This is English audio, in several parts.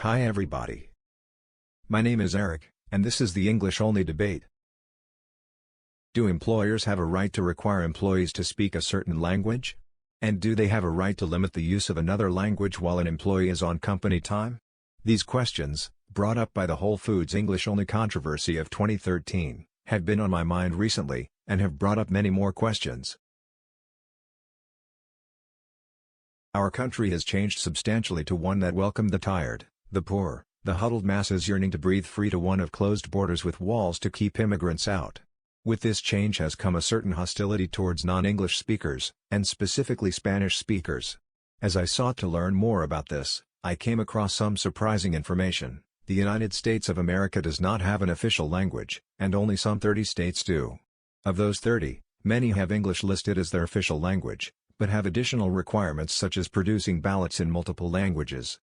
Hi everybody. My name is Eric, and this is the English Only Debate. Do employers have a right to require employees to speak a certain language? And do they have a right to limit the use of another language while an employee is on company time? These questions, brought up by the Whole Foods English Only controversy of 2013, have been on my mind recently, and have brought up many more questions. Our country has changed substantially to one that welcomed the tired, the poor, the huddled masses yearning to breathe free to one of closed borders with walls to keep immigrants out. With this change has come a certain hostility towards non-English speakers, and specifically Spanish speakers. As I sought to learn more about this, I came across some surprising information. The United States of America does not have an official language, and only some 30 states do. Of those 30, many have English listed as their official language, but have additional requirements such as producing ballots in multiple languages.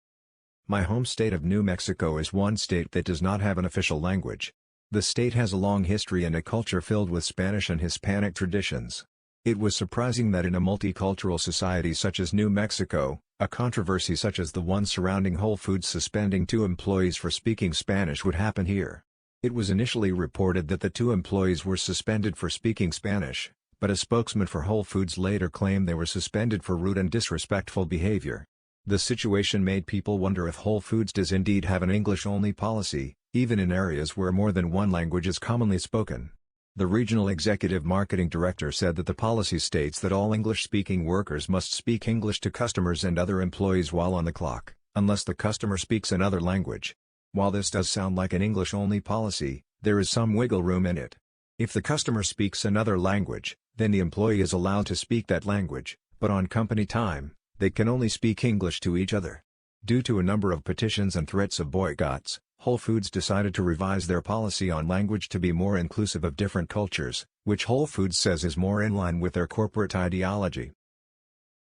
My home state of New Mexico is one state that does not have an official language. The state has a long history and a culture filled with Spanish and Hispanic traditions. It was surprising that in a multicultural society such as New Mexico, a controversy such as the one surrounding Whole Foods suspending 2 employees for speaking Spanish would happen here. It was initially reported that the 2 employees were suspended for speaking Spanish, but a spokesman for Whole Foods later claimed they were suspended for rude and disrespectful behavior. The situation made people wonder if Whole Foods does indeed have an English-only policy, even in areas where more than one language is commonly spoken. The regional executive marketing director said that the policy states that all English-speaking workers must speak English to customers and other employees while on the clock, unless the customer speaks another language. While this does sound like an English-only policy, there is some wiggle room in it. If the customer speaks another language, then the employee is allowed to speak that language, but on company time, they can only speak English to each other. Due to a number of petitions and threats of boycotts, Whole Foods decided to revise their policy on language to be more inclusive of different cultures, which Whole Foods says is more in line with their corporate ideology.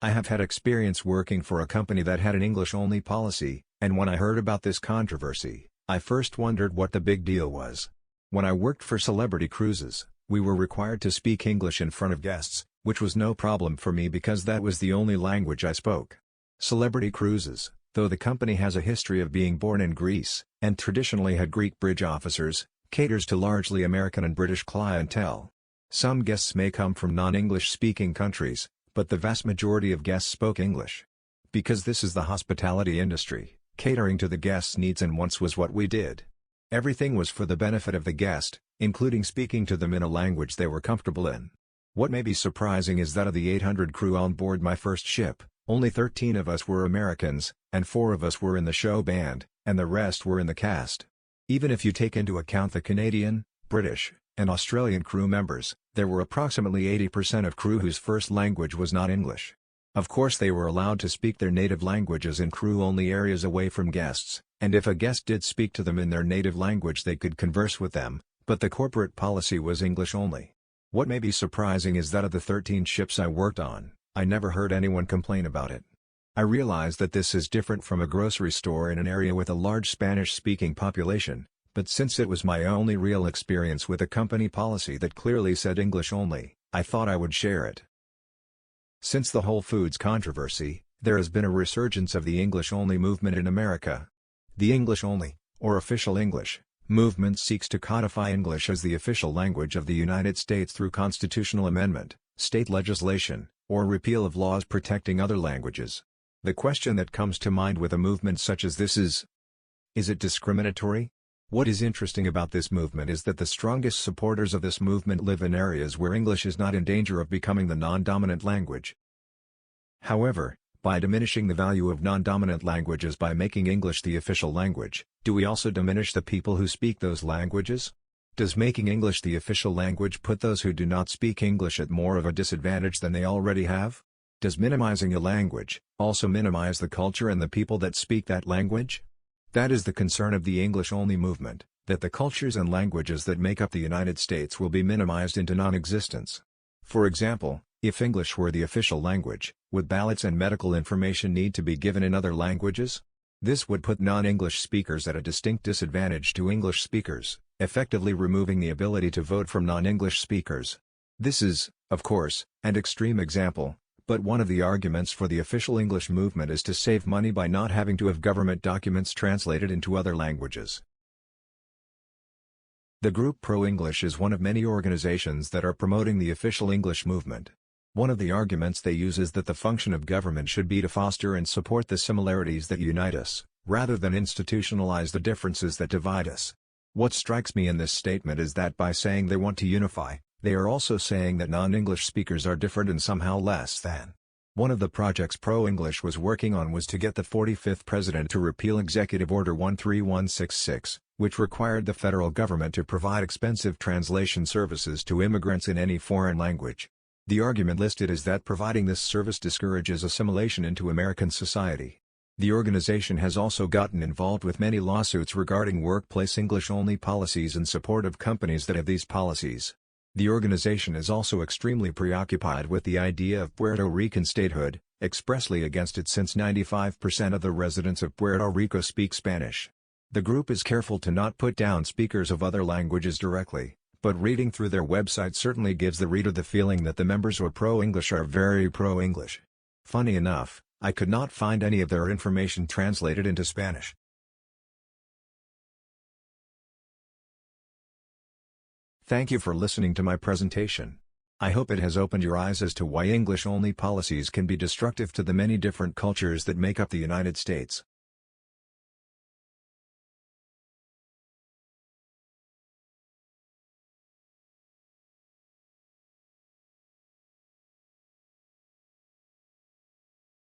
I have had experience working for a company that had an English-only policy, and when I heard about this controversy, I first wondered what the big deal was. When I worked for Celebrity Cruises, we were required to speak English in front of guests, which was no problem for me because that was the only language I spoke. Celebrity Cruises, though the company has a history of being born in Greece, and traditionally had Greek bridge officers, caters to largely American and British clientele. Some guests may come from non-English speaking countries, but the vast majority of guests spoke English. Because this is the hospitality industry, catering to the guests' needs and wants was what we did. Everything was for the benefit of the guest, including speaking to them in a language they were comfortable in. What may be surprising is that of the 800 crew on board my first ship, only 13 of us were Americans, and 4 of us were in the show band, and the rest were in the cast. Even if you take into account the Canadian, British, and Australian crew members, there were approximately 80% of crew whose first language was not English. Of course they were allowed to speak their native languages in crew-only areas away from guests, and if a guest did speak to them in their native language they could converse with them, but the corporate policy was English only. What may be surprising is that of the 13 ships I worked on, I never heard anyone complain about it. I realize that this is different from a grocery store in an area with a large Spanish-speaking population, but since it was my only real experience with a company policy that clearly said English only, I thought I would share it. Since the Whole Foods controversy, there has been a resurgence of the English-only movement in America. The English-only, or official English, movement seeks to codify English as the official language of the United States through constitutional amendment, state legislation, or repeal of laws protecting other languages. The question that comes to mind with a movement such as this is it discriminatory? What is interesting about this movement is that the strongest supporters of this movement live in areas where English is not in danger of becoming the non-dominant language. However, by diminishing the value of non-dominant languages by making English the official language, do we also diminish the people who speak those languages? Does making English the official language put those who do not speak English at more of a disadvantage than they already have? Does minimizing a language also minimize the culture and the people that speak that language? That is the concern of the English-only movement, that the cultures and languages that make up the United States will be minimized into non-existence. For example, if English were the official language, would ballots and medical information need to be given in other languages? This would put non-English speakers at a distinct disadvantage to English speakers, effectively removing the ability to vote from non-English speakers. This is, of course, an extreme example, But one of the arguments for the official English movement is to save money by not having to have government documents translated into other languages. The group Pro-English is one of many organizations that are promoting the official English movement. One of the arguments they use is that the function of government should be to foster and support the similarities that unite us, rather than institutionalize the differences that divide us. What strikes me in this statement is that by saying they want to unify, they are also saying that non-English speakers are different and somehow less than. One of the projects Pro-English was working on was to get the 45th president to repeal Executive Order 13166, which required the federal government to provide expensive translation services to immigrants in any foreign language. The argument listed is that providing this service discourages assimilation into American society. The organization has also gotten involved with many lawsuits regarding workplace English-only policies in support of companies that have these policies. The organization is also extremely preoccupied with the idea of Puerto Rican statehood, expressly against it since 95% of the residents of Puerto Rico speak Spanish. The group is careful to not put down speakers of other languages directly, but reading through their website certainly gives the reader the feeling that the members who are pro-English are very pro-English. Funny enough, I could not find any of their information translated into Spanish. Thank you for listening to my presentation. I hope it has opened your eyes as to why English-only policies can be destructive to the many different cultures that make up the United States.